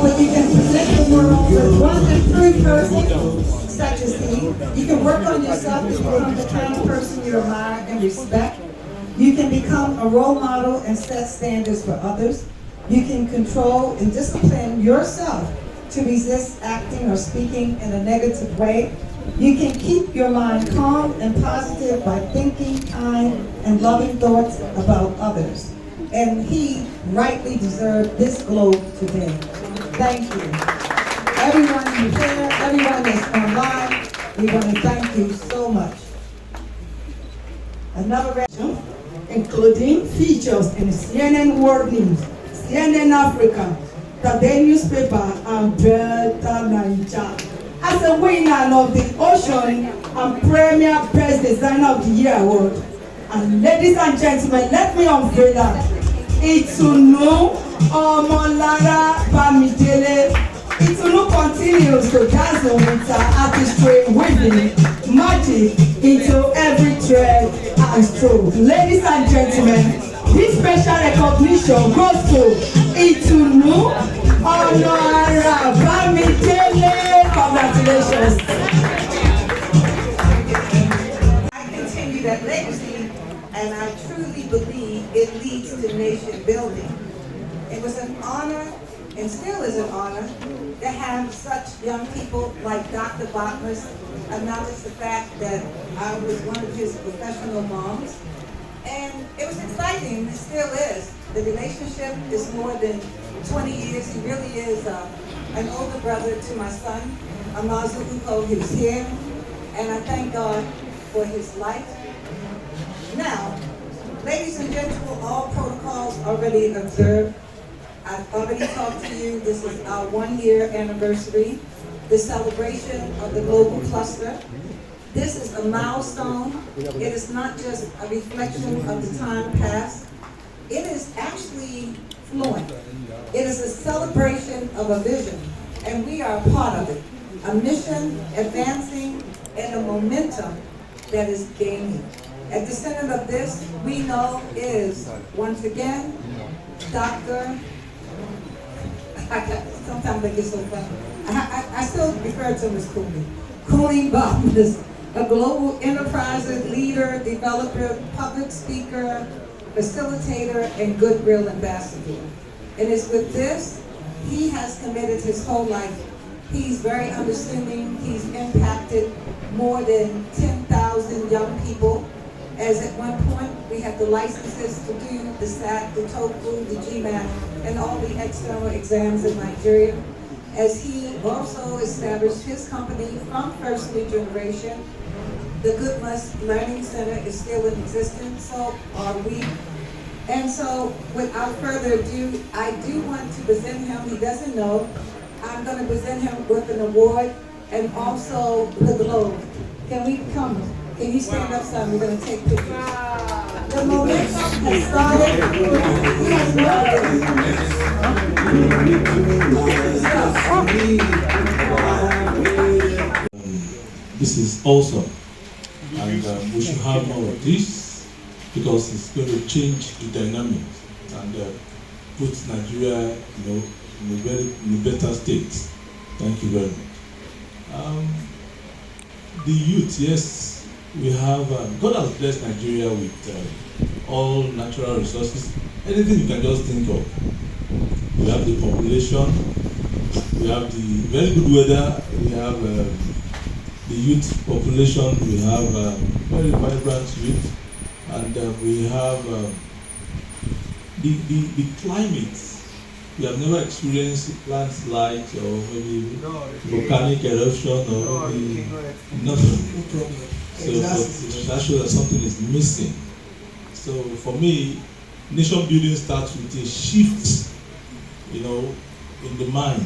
But you can present the world with one improved person, such as he. You can work on yourself to become the kind of person you admire and respect. You can become a role model and set standards for others. You can control and discipline yourself to resist acting or speaking in a negative way. You can keep your mind calm and positive by thinking kind and loving thoughts about others. And he rightly deserved this globe today. Thank you. Everyone who's here, everyone that's online, we want to thank you so much. Another including features in CNN World News, CNN Africa, Today Newspaper, and Delta Niger. As a winner of the Ocean and Premier Best Designer of the Year Award. And ladies and gentlemen, let me unveil that. Itunu Omolara Bamidele. Itunu continues to dazzle with her artistry, weaving magic into every thread and stroke. Ladies and gentlemen, this special recognition goes to Itunu Omolara Bamidele. Congratulations. I continue that legacy, and I truly believe it leads to nation building. It was an honor, and still is an honor, to have such young people like Dr. Botmas acknowledge the fact that I was one of his professional moms. And it was exciting, it still is. The relationship is more than 20 years. He really is an older brother to my son, Amazu Uko, who's here. And I thank God for his life. Now, ladies and gentlemen, all protocols already observed. I've already talked to you. This is our 1-year anniversary, the celebration of the global cluster. This is a milestone. It is not just a reflection of the time past. It is actually fluent. It is a celebration of a vision, and we are a part of it. A mission advancing and a momentum that is gaining. At the center of this, we know is, once again, Dr. Sometimes I get so funny. I still refer to him as Cooling Botmas, a global enterprise leader, developer, public speaker, facilitator, and goodwill ambassador. And it's with this, he has committed his whole life. He's very understanding. He's impacted more than 10,000 young people. As at one point, we have the licenses to do the SAT, the TOEFL, the GMAT, and all the external exams in Nigeria. As he also established his company from first new generation, the Goodness Learning Center is still in existence, so are we. And so, without further ado, I do want to present him. He doesn't know. I'm going to present him with an award and also the globe. Can we come? Can you stand up, son? We're going to take pictures. The momentum has started. He has This is awesome, and we should have more of this because it's going to change the dynamics and put Nigeria, in a better state. Thank you very much. The youth, yes. We have, God has blessed Nigeria with all natural resources, anything you can just think of. We have the population, we have the very good weather, we have the youth population, we have very vibrant youth, and we have the climate. We have never experienced landslides or maybe volcanic eruption or maybe nothing. No problem. So that shows that something is missing. So for me, nation building starts with a shift in the mind,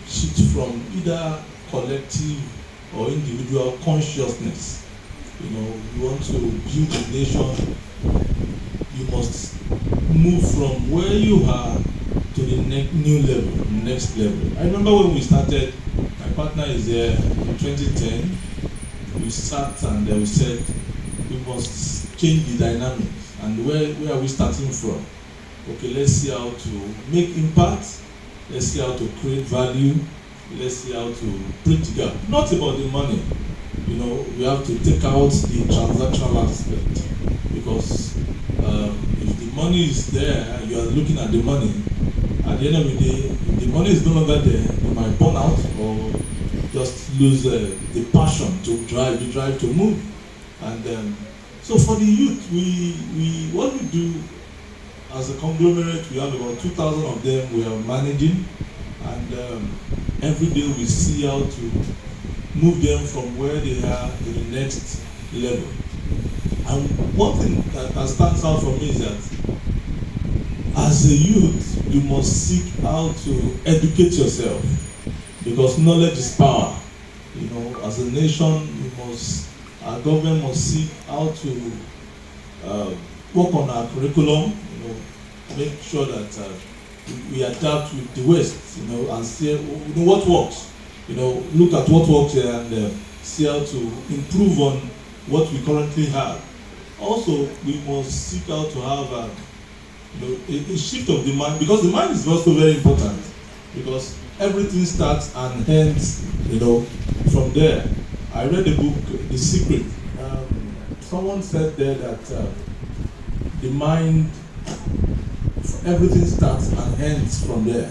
shift from either collective or individual consciousness. You want to build a nation, you must move from where you are to the new level, next level. I remember when we started, my partner is there in 2010, we sat and we said we must change the dynamics. And where are we starting from? Okay, let's see how to make impact, let's see how to create value, let's see how to bridge the gap. Not about the money, we have to take out the transactional aspect, because if the money is there, you are looking at the money, at the end of the day, if the money is no longer there, you might burn out or just lose the passion to drive, the drive to move. And so for the youth, we what we do as a conglomerate, we have about 2,000 of them we are managing, and every day we see how to move them from where they are to the next level. And one thing that stands out for me is that as a youth, you must seek how to educate yourself, because knowledge is power. As a nation, our government must seek how to work on our curriculum, make sure that we adapt with the West, and see what works. Look at what works and see how to improve on what we currently have. Also, we must seek out to have a shift of the mind, because the mind is also very important, because everything starts and ends, from there. I read the book, The Secret. Someone said there that the mind, everything starts and ends from there.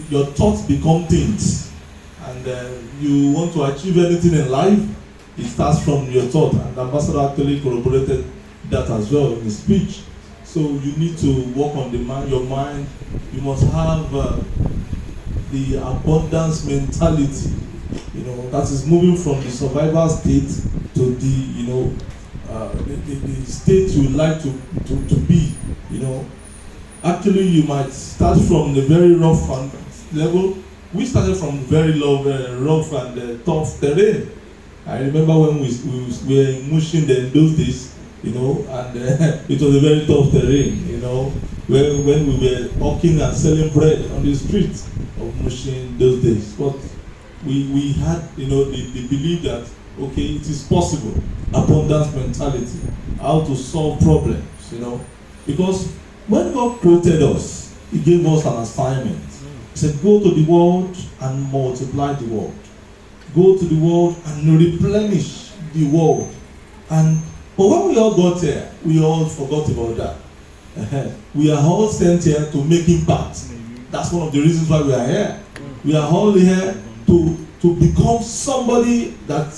Your thoughts become things, and you want to achieve anything in life, it starts from your thought. And the ambassador actually corroborated that as well in his speech. So you need to work on the mind, your mind. You must have the abundance mentality, that is moving from the survival state to the state you would like to be. Actually, you might start from the very rough level. We started from very low, very rough and tough terrain. I remember when we were in Mushin in those days, and it was a very tough terrain, when we were walking and selling bread on the streets of Mushin those days. But we had, the belief that, okay, it is possible, abundance mentality, how to solve problems, because when God created us, He gave us an assignment. He said, go to the world and multiply the world. Go to the world and replenish the world. But when we all got here, we all forgot about that. We are all sent here to make impact. That's one of the reasons why we are here. We are all here to become somebody that,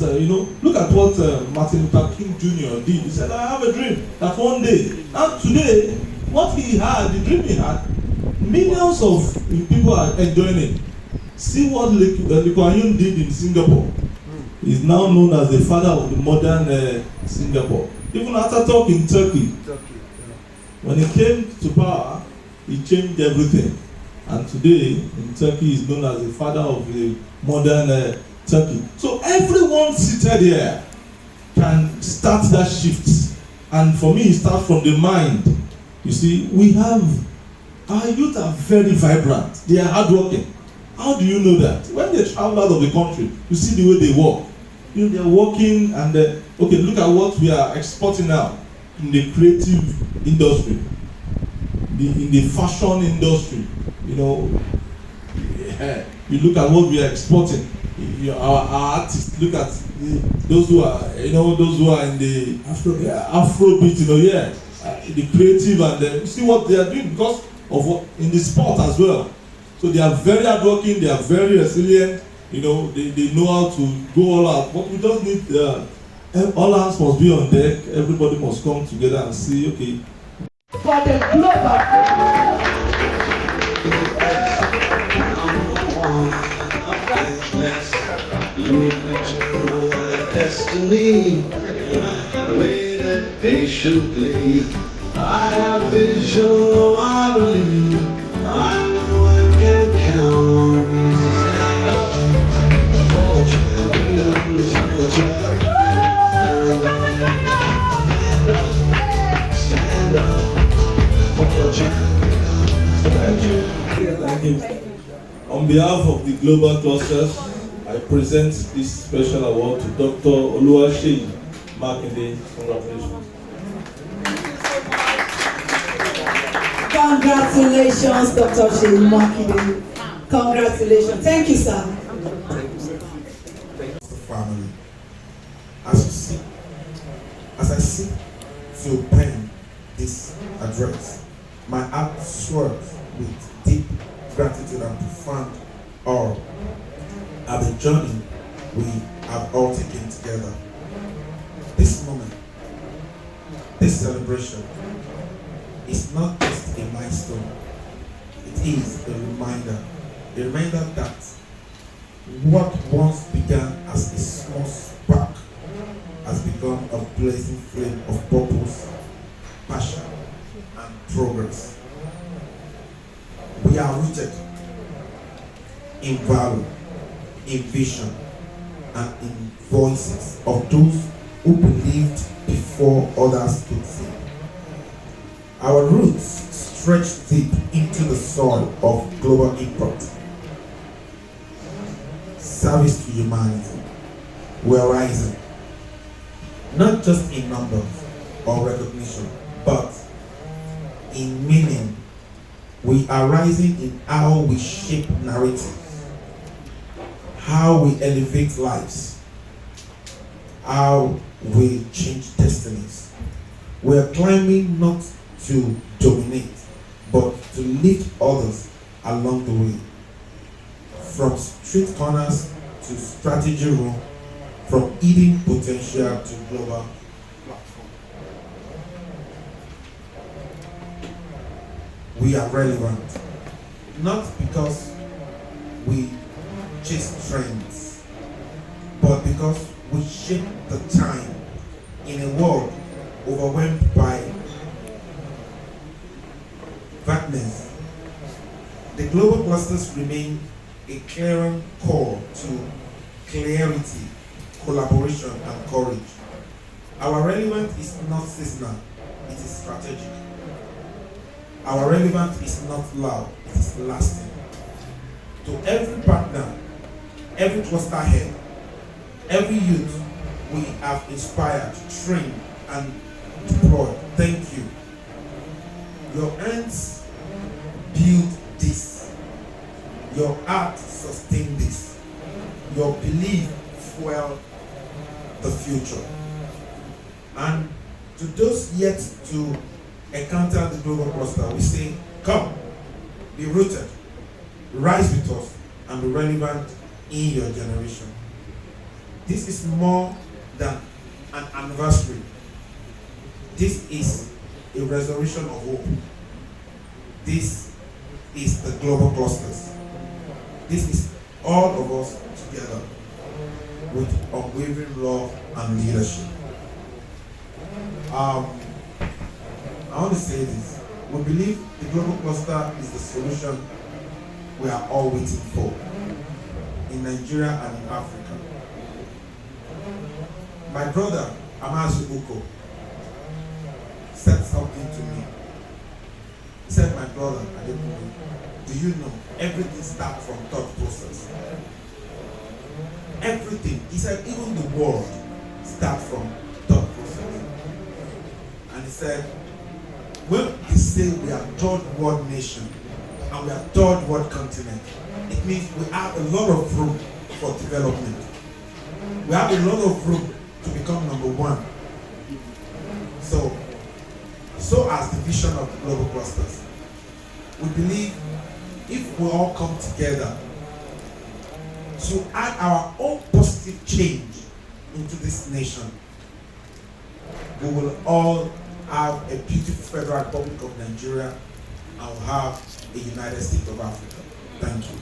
look at what Martin Luther King Jr. did. He said, I have a dream that one day, and today, what he had, the dream he had, millions of people are enjoying it. See what Lee Kuan Yew did in Singapore. He's now known as the father of the modern Singapore. Even Ataturk in Turkey. When he came to power, he changed everything. And today, in Turkey, he's known as the father of the modern Turkey. So everyone seated here can start that shift. And for me, it starts from the mind. You see, our youth are very vibrant. They are hardworking. How do you know that? When they travel out of the country, you see the way they work. They are working, and okay, look at what we are exporting now in the creative industry, in the fashion industry. You look at what we are exporting. Our artists, look at those who are, in the Afrobeat, the creative, and see what they are doing because of what in the sport as well. So they are very hardworking, they are very resilient, they know how to go all out. But we just need, all hands must be on deck, everybody must come together and see, okay. For the global. Destiny, waited patiently I have vision, I believe. I know I can count on me. Stand up for champions, stand up for champions. Thank you. Thank you. On behalf of the Global Clusters, I present this special award to Dr. Oluwaseyi Makinde. Congratulations. Congratulations, Dr. Seyi Makinde. Congratulations. Thank you, sir. Family. As I seek to pen this address, my heart swells with deep gratitude and profound awe at the journey we have all taken together. This moment, this celebration, is not just a milestone, it is a reminder that what once began as a small spark has become a blazing flame of purpose, passion, and progress. We are rooted in value, in vision, and in voices of those who believed before others could see. Our roots stretch deep into the soil of global impact. Service to humanity. We are rising, not just in numbers or recognition, but in meaning. We are rising in how we shape narratives, how we elevate lives, how we change destinies. We are climbing not to dominate, but to lift others along the way. From street corners to strategy room, from hidden potential to global platform. We are relevant, not because we chase trends, but because we shape the time in a world overwhelmed by vastness. The global clusters remain a clearing call to clarity, collaboration, and courage. Our relevance is not seasonal, it is strategic. Our relevance is not loud, it is lasting. To every partner, every cluster head, every youth we have inspired, trained, and deployed, thank you. Your hands build this. Your heart sustain this. Your belief fuel the future. And to those yet to encounter the global cluster, we say, come, be rooted, rise with us, and be relevant in your generation. This is more than an anniversary. This is a resurrection of hope. This is the global clusters. This is all of us together with unwavering love and leadership. I want to say this. We believe the global cluster is the solution we are all waiting for in Nigeria and in Africa. My brother, Amazu Uko, said something to me. He said, my brother, do you know everything starts from thought process? Everything. He said, even the world starts from thought process. And he said, when we say we are third world nation and we are third world continent, it means we have a lot of room for development. We have a lot of room to become number one. So as the vision of the global clusters, we believe if we all come together to add our own positive change into this nation, we will all have a beautiful Federal Republic of Nigeria and will have a United States of Africa. Thank you.